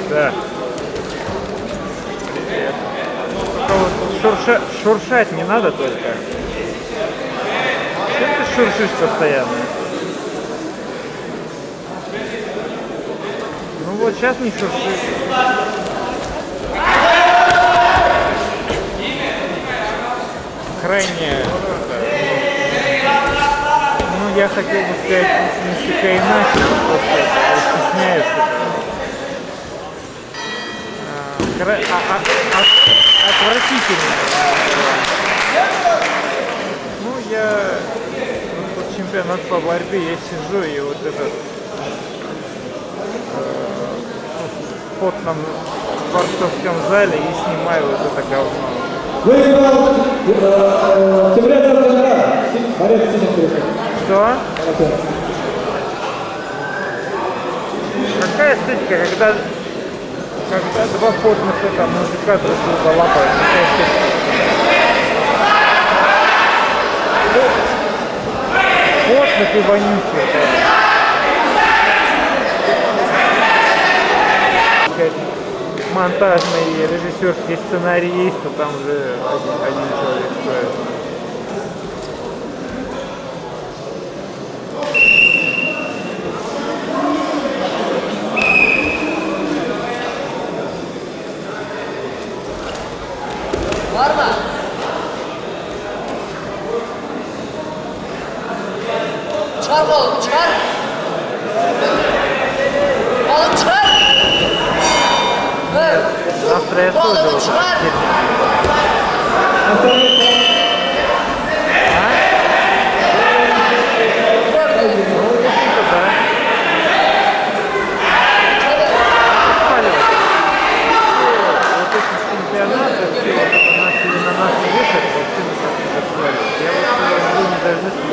Да. Шуршать не надо только. Чем ты шуршишь постоянно? Ну вот сейчас не шуршишь. крайне, ну я хотел бы сказать несколько иначе, просто я стесняюсь отвратительно. Ну я вот чемпионат по борьбе, я сижу и вот этот в потном борцовском зале и снимаю вот это говно. Выиграл Тимрян Заргара, борец с этим. Что? Какая эстетика, когда два потных это мужика друг друга лапают? Какая эстетика? Потных и вонючий. Монтажный режиссерский сценарист, а там же один человек стоит. Ладно. Çıkar oğlum, çıkar. Oğlum çıkar. Evet. Завтра я тоже Oğlum вот çıkar.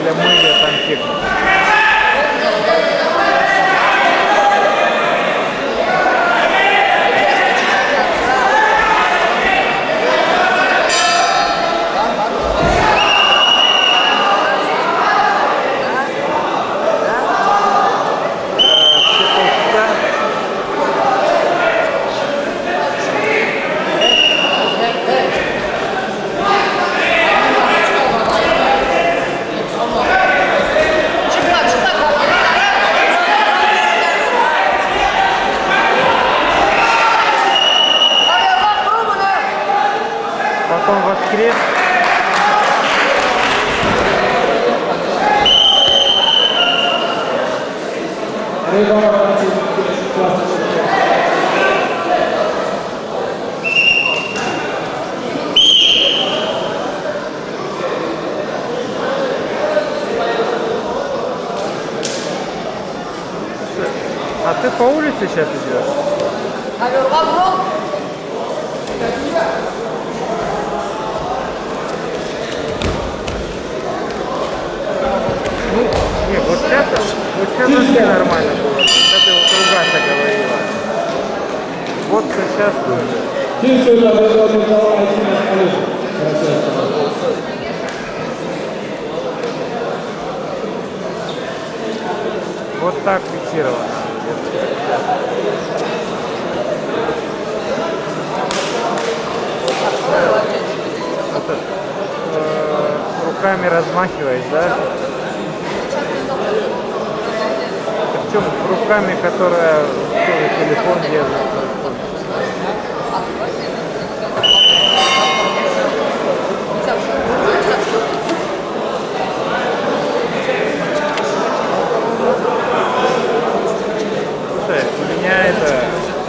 Для мыла сантехники. Потом воскрес. А ты по улице сейчас идешь? Не, вот это вообще нормально было. Когда ты вот ругаться говорила. Вот сейчас тоже. Вот так фиксировано. Вот, руками размахиваясь, да? Причем руками, которая тоже телефон держит.